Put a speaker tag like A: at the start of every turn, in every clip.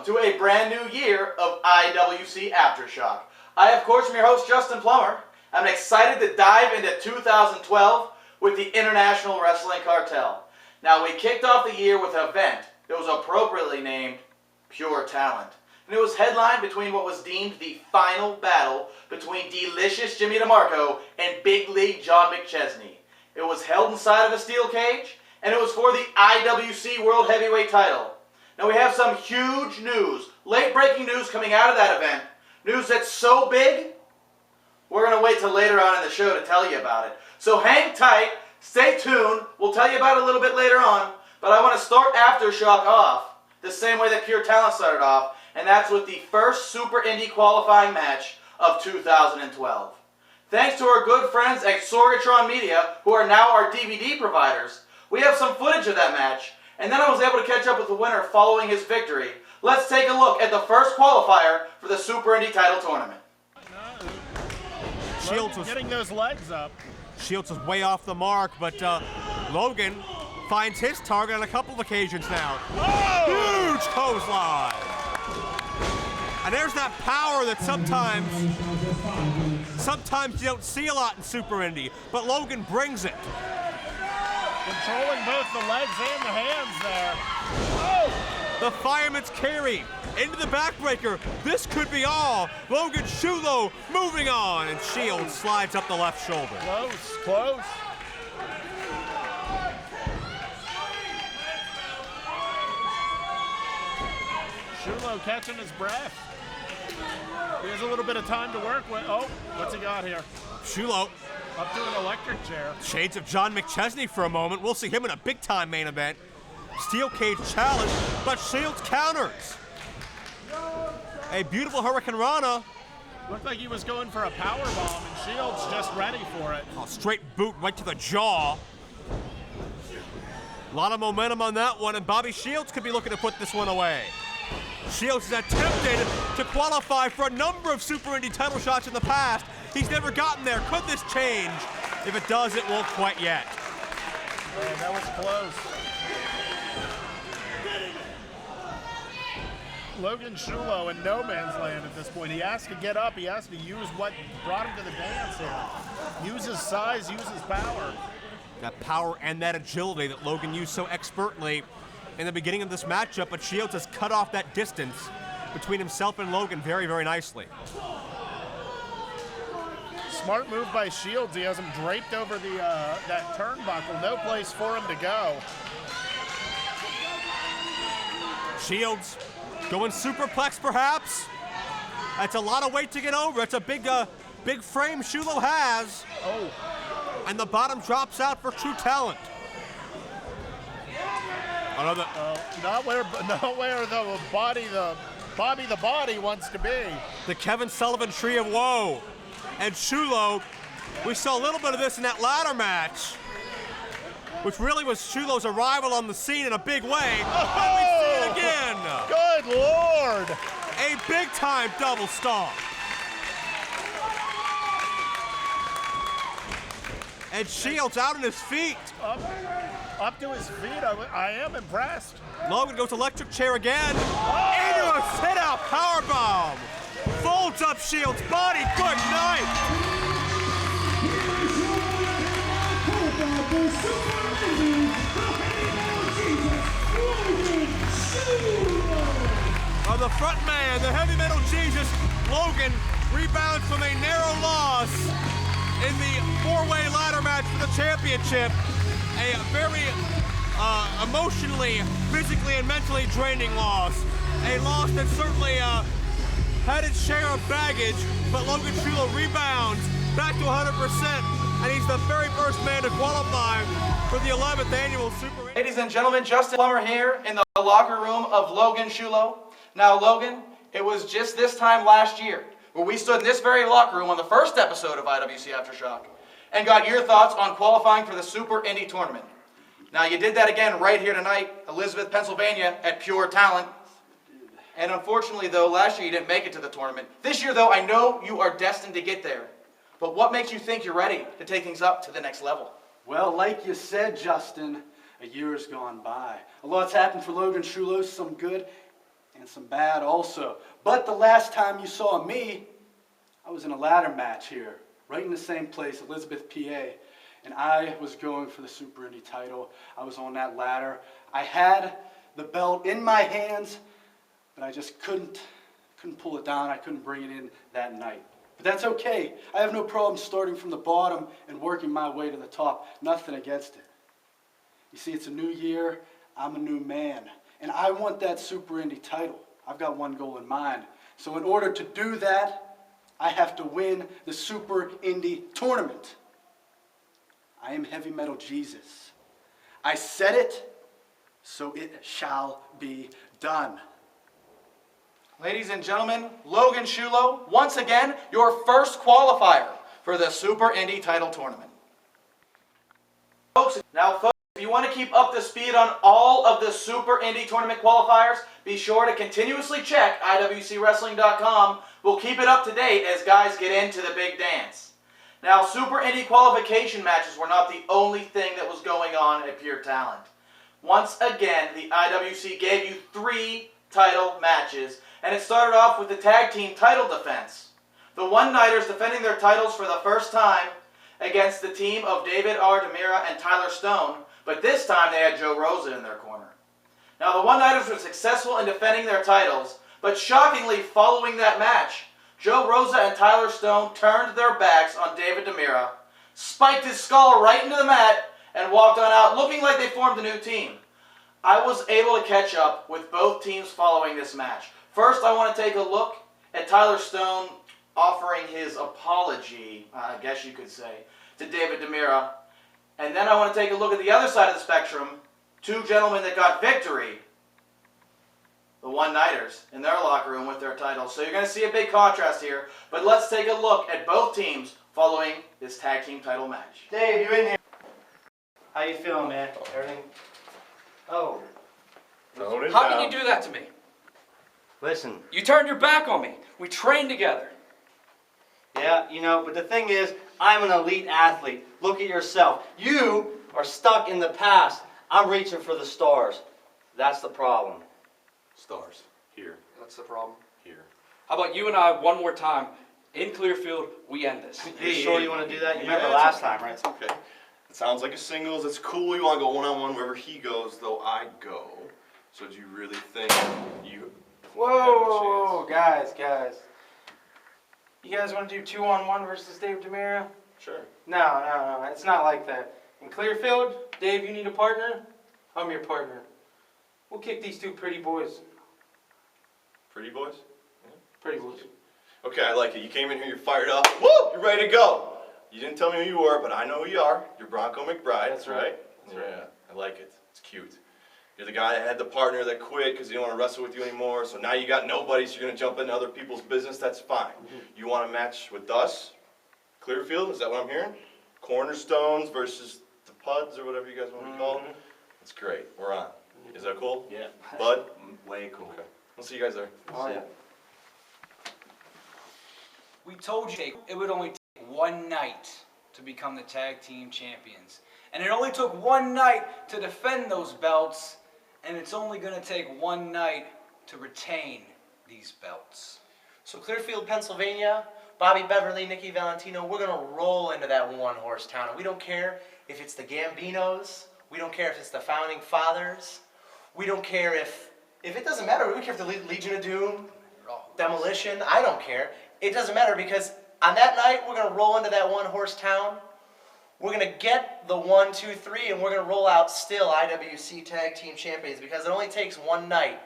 A: to a brand new year of IWC Aftershock. I, of course, am your host, Justin Plummer. I'm excited to dive into 2012 with the International Wrestling Cartel. Now, we kicked off the year with an event that was appropriately named Pure Talent. And it was headlined between what was deemed the final battle between Delicious Jimmy DeMarco and Big League John McChesney. It was held inside of a steel cage, and it was for the IWC World Heavyweight title. Now we have some huge news, late-breaking news coming out of that event. News that's so big, we're going to wait till later on in the show to tell you about it. So hang tight, stay tuned, we'll tell you about it a little bit later on, but I want to start Aftershock off the same way that Pure Talent started off, and that's with the first Super Indy qualifying match of 2012. Thanks to our good friends at Sorgatron Media, who are now our DVD providers, we have some footage of that match, and then I was able to catch up with the winner following his victory. Let's take a look at the first qualifier for the Super Indy title tournament.
B: Shields was
C: getting those legs up.
B: Shields was way off the mark, but Logan finds his target on a couple of occasions now.
C: Oh!
B: Huge clothesline. And there's that power that sometimes you don't see a lot in Super Indy, but Logan brings it.
C: Controlling both the legs and the hands there. Oh!
B: The fireman's carry into the backbreaker. This could be all. Logan Shulo moving on, and Shields slides up the left shoulder.
C: Close, close. Shulo catching his breath. He has a little bit of time to work with. Oh, what's he got here?
B: Shulo
C: up to an electric chair.
B: Shades of John McChesney for a moment. We'll see him in a big-time main event. Steel cage challenge, but Shields counters. A beautiful Hurricane Rana.
C: Looked like he was going for a power bomb, and Shields just ready for it.
B: A straight boot right to the jaw. A lot of momentum on that one, and Bobby Shields could be looking to put this one away. Shields has attempted to qualify for a number of Super Indy title shots in the past. He's never gotten there. Could this change? If it does, it won't quite yet.
C: Man, that was close. Logan Shulo in no man's land at this point. He has to get up. He has to use what brought him to the dance here. Use his size, use his power.
B: That power and that agility that Logan used so expertly in the beginning of this matchup, but Shields has cut off that distance between himself and Logan very, very nicely.
C: Smart move by Shields. He has him draped over the that turnbuckle. No place for him to go.
B: Shields going superplex perhaps. That's a lot of weight to get over. It's a big frame Shulo has.
C: Oh.
B: And the bottom drops out for True Talent. Another.
C: Not where the Bobby the Body wants to be.
B: The Kevin Sullivan Tree of Woe. And Shulo, we saw a little bit of this in that ladder match, which really was Shulo's arrival on the scene in a big way.
C: Oh,
B: and we see it again.
C: Good Lord.
B: A big-time double stomp. And Shields out on his feet.
C: Up to his feet. I am impressed.
B: Logan goes electric chair again. Into a sit-out powerbomb. Folds up Shields' body. Good night. On the front man, the heavy metal Jesus, Logan rebounds from a narrow loss in the four-way ladder match for the championship. A very emotionally, physically, and mentally draining loss. A loss that certainly had its share of baggage, but Logan Shulo rebounds back to 100%, and he's the very first man to qualify for the 11th annual Super Indy.
A: Ladies and gentlemen, Justin Plummer here in the locker room of Logan Shulo. Now, Logan, it was just this time last year where we stood in this very locker room on the first episode of IWC Aftershock and got your thoughts on qualifying for the Super Indy tournament. Now, you did that again right here tonight, Elizabeth, Pennsylvania, at Pure Talent. And unfortunately, though, last year you didn't make it to the tournament. This year, though, I know you are destined to get there. But what makes you think you're ready to take things up to the next level?
D: Well, like you said, Justin, a year has gone by. A lot's happened for Logan Shulo, some good and some bad also. But the last time you saw me, I was in a ladder match here, right in the same place, Elizabeth, PA. And I was going for the Super Indy title. I was on that ladder. I had the belt in my hands, but I just couldn't pull it down. I couldn't bring it in that night. But that's okay. I have no problem starting from the bottom and working my way to the top. Nothing against it. You see, it's a new year. I'm a new man. And I want that Super Indy title. I've got one goal in mind. So in order to do that, I have to win the Super Indy tournament. I am Heavy Metal Jesus. I said it, so it shall be done.
A: Ladies and gentlemen, Logan Shulo, once again, your first qualifier for the Super Indy title tournament. Folks, if you want to keep up to speed on all of the Super Indy tournament qualifiers, be sure to continuously check IWCWrestling.com. We'll keep it up to date as guys get into the big dance. Now, Super Indy qualification matches were not the only thing that was going on at Pure Talent. Once again, the IWC gave you 3 title matches, and it started off with the tag team title defense. The One-Nighters defending their titles for the first time against the team of David R. DeMira and Tyler Stone, but this time they had Joe Rosa in their corner. Now, the One-Nighters were successful in defending their titles, but shockingly, following that match, Joe Rosa and Tyler Stone turned their backs on David DeMira, spiked his skull right into the mat, and walked on out looking like they formed a new team. I was able to catch up with both teams following this match. First, I want to take a look at Tyler Stone offering his apology, I guess you could say, to David DeMira. And then I want to take a look at the other side of the spectrum, 2 gentlemen that got victory, the One-Nighters, in their locker room with their titles. So you're going to see a big contrast here, but let's take a look at both teams following this tag team title match.
E: Dave, you in here? How you feeling, man? Everything? Oh.
F: How can you do that to me?
E: Listen.
F: You turned your back on me. We trained together.
E: Yeah, you know, but the thing is, I'm an elite athlete. Look at yourself. You are stuck in the past. I'm reaching for the stars. That's the problem.
G: Stars. Here.
F: That's the problem.
G: Here.
F: How about you and I one more time in Clearfield? We end this.
E: You sure you want to do that? You
G: Yeah,
E: remember
G: it's
E: last
G: okay.
E: time, right?
G: It's okay. It sounds like a singles. It's cool. You want to go one-on-one wherever he goes, though I go. So do you really think you
E: Whoa, guys. You guys want to do 2-on-1 versus Dave DeMira?
G: Sure.
E: No. It's not like that. In Clearfield, Dave, you need a partner? I'm your partner. We'll kick these 2 pretty boys.
G: Pretty boys?
E: Pretty boys.
G: Okay, I like it. You came in here, you're fired up. Woo! You're ready to go. You didn't tell me who you were, but I know who you are. You're Bronco McBride.
E: That's right.
G: Yeah, I like it. It's cute. You're the guy that had the partner that quit because he didn't want to wrestle with you anymore. So now you got nobody, so you're going to jump into other people's business. That's fine. You want a match with us? Clearfield? Is that what I'm hearing? Cornerstones versus the Puds or whatever you guys want to call them? That's great. We're on. Is that cool?
E: Yeah.
G: Bud?
E: Way cool.
G: Okay. We'll see you guys there.
E: Oh, yeah.
H: We told you it would only take one night to become the tag team champions. And it only took one night to defend those belts, and it's only going to take one night to retain these belts.
I: So Clearfield, Pennsylvania, Bobby Beverly, Nikki Valentino, we're going to roll into that one-horse town. And we don't care if it's the Gambinos. We don't care if it's the Founding Fathers. We don't care if it doesn't matter. We don't care if the Legion of Doom, Demolition. I don't care. It doesn't matter because on that night, we're going to roll into that one-horse town. We're going to get the 1, 2, 3, and we're going to roll out still IWC Tag Team Champions because it only takes one night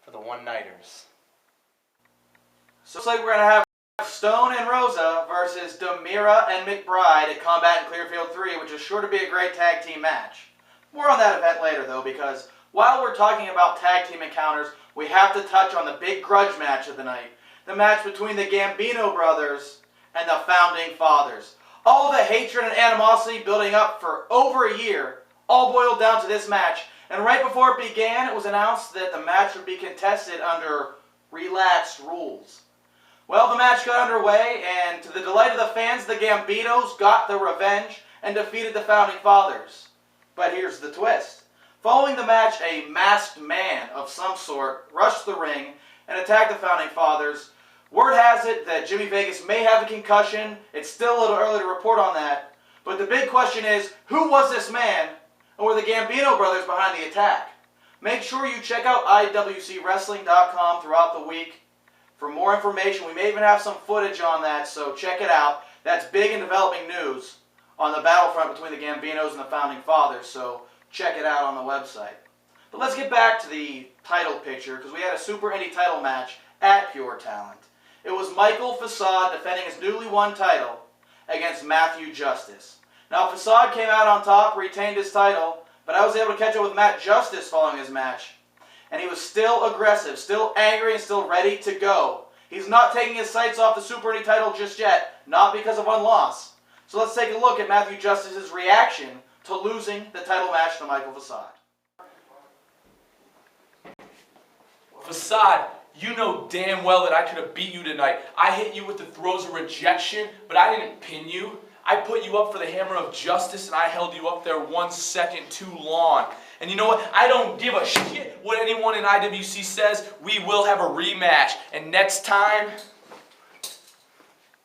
I: for the One-Nighters.
A: So looks like we're going to have Stone and Rosa versus DeMira and McBride at Combat in Clearfield 3, which is sure to be a great tag team match. More on that event later, though, because while we're talking about tag team encounters, we have to touch on the big grudge match of the night. The match between the Gambino brothers and the Founding Fathers. All the hatred and animosity building up for over a year all boiled down to this match. And right before it began, it was announced that the match would be contested under relaxed rules. Well, the match got underway, and to the delight of the fans, the Gambinos got the revenge and defeated the Founding Fathers. But here's the twist. Following the match, a masked man of some sort rushed the ring and attack the Founding Fathers. Word has it that Jimmy Vegas may have a concussion. It's still a little early to report on that. But the big question is, who was this man, and were the Gambino brothers behind the attack? Make sure you check out IWCWrestling.com throughout the week for more information. We may even have some footage on that, so check it out. That's big and developing news on the battlefront between the Gambinos and the Founding Fathers, so check it out on the website. But let's get back to the title picture, because we had a Super Indy title match at Pure Talent. It was Michael Facade defending his newly won title against Matthew Justice. Now, Facade came out on top, retained his title, but I was able to catch up with Matt Justice following his match. And he was still aggressive, still angry, and still ready to go. He's not taking his sights off the Super Indy title just yet, not because of one loss. So let's take a look at Matthew Justice's reaction to losing the title match to Michael Facade.
F: Facade, you know damn well that I could have beat you tonight. I hit you with the throws of rejection, but I didn't pin you. I put you up for the hammer of justice, and I held you up there 1 second too long. And you know what? I don't give a shit what anyone in IWC says. We will have a rematch. And next time,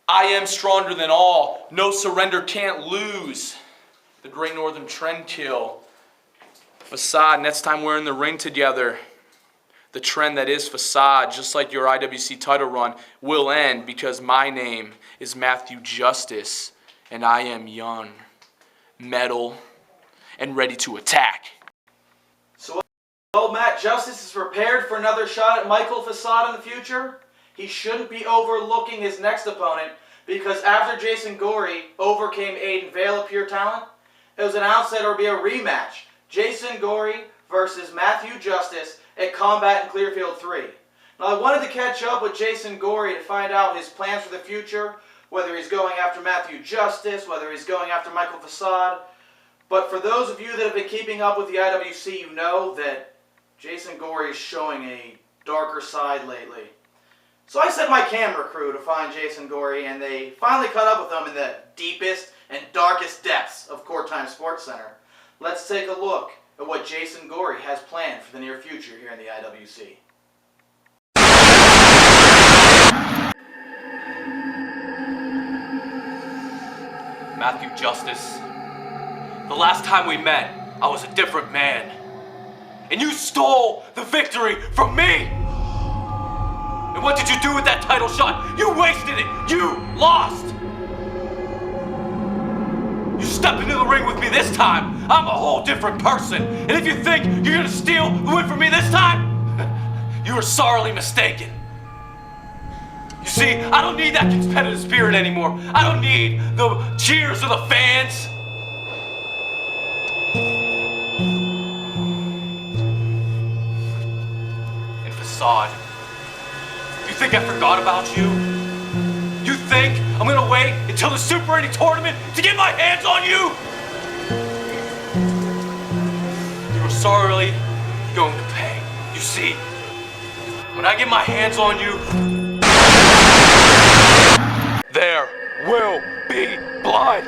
F: I am stronger than all. No surrender, can't lose. The Great Northern Trend Kill. Facade, next time we're in the ring together, the trend that is Facade, just like your IWC title run, will end because my name is Matthew Justice, and I am young, metal, and ready to attack.
A: So, well, Matt Justice is prepared for another shot at Michael Facade in the future. He shouldn't be overlooking his next opponent, because after Jason Gory overcame Aiden Vale at Pure Talent, it was announced that there would be a rematch. Jason Gory versus Matthew Justice at Combat in Clearfield 3. Now, I wanted to catch up with Jason Gory to find out his plans for the future, whether he's going after Matthew Justice, whether he's going after Michael Facade. But for those of you that have been keeping up with the IWC, you know that Jason Gory is showing a darker side lately. So I sent my camera crew to find Jason Gory, and they finally caught up with him in the deepest and darkest depths of Court Time Sports Center. Let's take a look at what Jason Gory has planned for the near future here in the IWC.
F: Matthew Justice, the last time we met, I was a different man. And you stole the victory from me! And what did you do with that title shot? You wasted it! You lost! You step into the ring with me this time, I'm a whole different person. And if you think you're gonna steal the win from me this time, you are sorely mistaken. You see, I don't need that competitive spirit anymore. I don't need the cheers of the fans. And Facade, you think I forgot about you? You think I'm gonna wait until the Super Indy tournament to get my hands on you? You're sorely going to pay. You see, when I get my hands on you, there will be blood.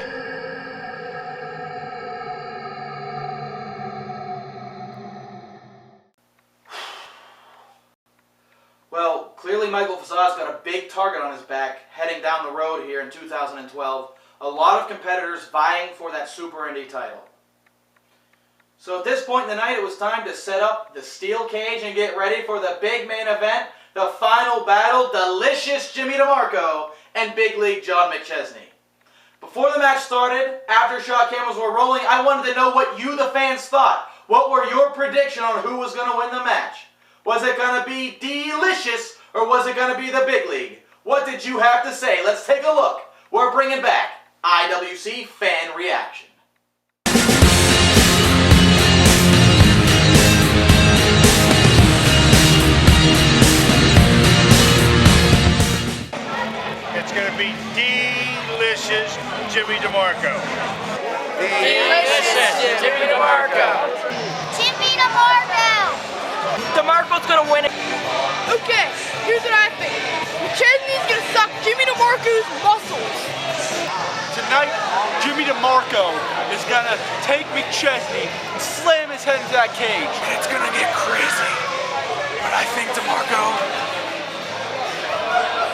A: Well, clearly Michael Facade's got a big target on his back heading down the road here in 2012. A lot of competitors vying for that Super Indy title. So at this point in the night, it was time to set up the steel cage and get ready for the big main event, the final battle, Delicious Jimmy DeMarco and Big League John McChesney. Before the match started, Aftershock cameras were rolling, I wanted to know what you, the fans, thought. What were your prediction on who was going to win the match? Was it going to be Delicious, or was it going to be the Big League? What did you have to say? Let's take a look. We're bringing back IWC Fan Reaction.
C: It's going to be Delicious Jimmy DeMarco.
J: Delicious Jimmy DeMarco. Jimmy DeMarco.
K: DeMarco's gonna win it.
J: Okay, here's what I think. McChesney's gonna suck Jimmy DeMarco's muscles.
D: Tonight, Jimmy DeMarco is gonna take McChesney and slam his head into that cage.
F: It's gonna get crazy. But I think DeMarco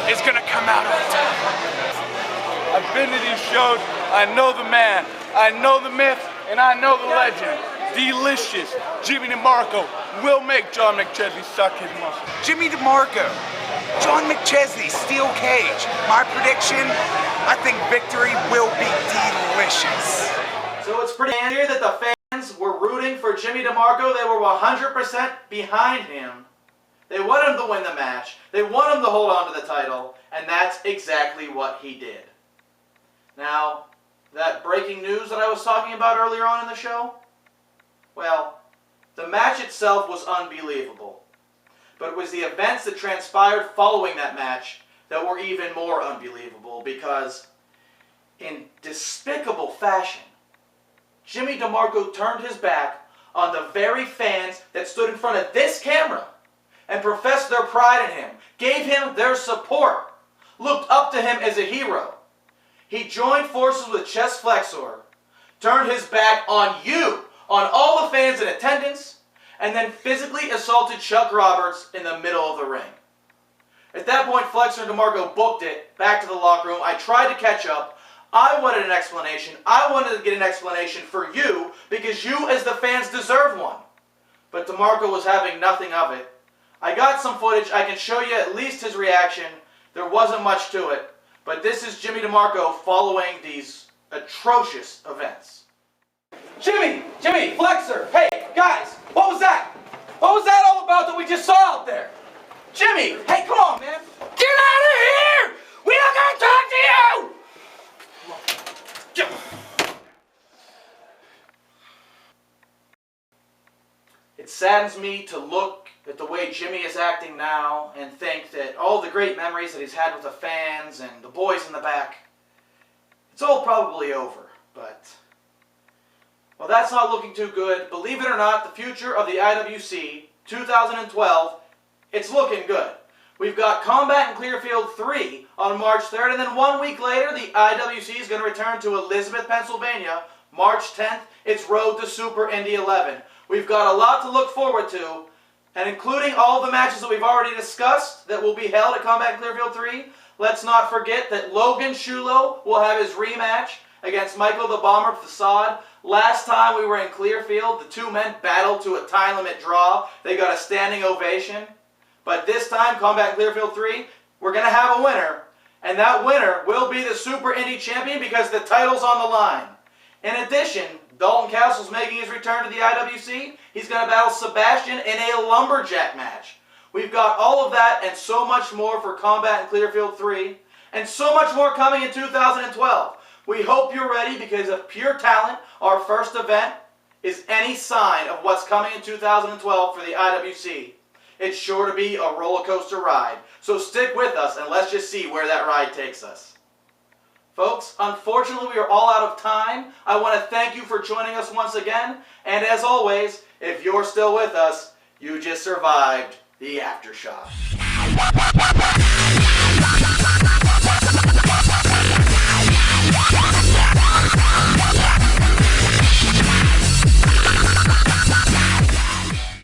L: is gonna come out on top. I've been to these shows, I know the man, I know the myth, and I know the legend. Delicious Jimmy DeMarco will make John McChesney suck his muscle.
M: Jimmy DeMarco, John McChesney, steel cage. My prediction, I think victory will be delicious.
A: So it's pretty clear that the fans were rooting for Jimmy DeMarco. They were 100% behind him. They want him to win the match. They want him to hold on to the title. And that's exactly what he did. Now, that breaking news that I was talking about earlier on in the show, well, the match itself was unbelievable. But it was the events that transpired following that match that were even more unbelievable, because in despicable fashion, Jimmy DeMarco turned his back on the very fans that stood in front of this camera and professed their pride in him, gave him their support, looked up to him as a hero. He joined forces with Chest Flexor, turned his back on you, on all the fans in attendance, and then physically assaulted Chuck Roberts in the middle of the ring. At that point, Flexor and DeMarco booked it back to the locker room. I tried to catch up. I wanted an explanation. I wanted to get an explanation for you, because you as the fans deserve one. But DeMarco was having nothing of it. I got some footage. I can show you at least his reaction. There wasn't much to it. But this is Jimmy DeMarco following these atrocious events.
N: Jimmy, Flexor, hey, guys, what was that? What was that all about that we just saw out there? Jimmy, hey, come on, man. Get out of here! We don't gotta talk to you!
A: It saddens me to look at the way Jimmy is acting now and think that all the great memories that he's had with the fans and the boys in the back, it's all probably over, but well, that's not looking too good. Believe it or not, the future of the IWC 2012, it's looking good. We've got Combat in Clearfield 3 on March 3rd, and then 1 week later, the IWC is going to return to Elizabeth, Pennsylvania, March 10th. It's Road to Super Indy XI. We've got a lot to look forward to, and including all the matches that we've already discussed that will be held at Combat in Clearfield 3, let's not forget that Logan Shulo will have his rematch against Michael the Bomber Facade. Last time we were in Clearfield, the two men battled to a time limit draw. They got a standing ovation. But this time, Combat in Clearfield 3, we're going to have a winner. And that winner will be the Super Indy champion, because the title's on the line. In addition, Dalton Castle's making his return to the IWC. He's going to battle Sebastian in a lumberjack match. We've got all of that and so much more for Combat in Clearfield 3. And so much more coming in 2012. We hope you're ready, because of pure talent, our first event is any sign of what's coming in 2012 for the IWC. It's sure to be a roller coaster ride. So stick with us and let's just see where that ride takes us. Folks, unfortunately we are all out of time. I want to thank you for joining us once again. And as always, if you're still with us, you just survived the Aftershock.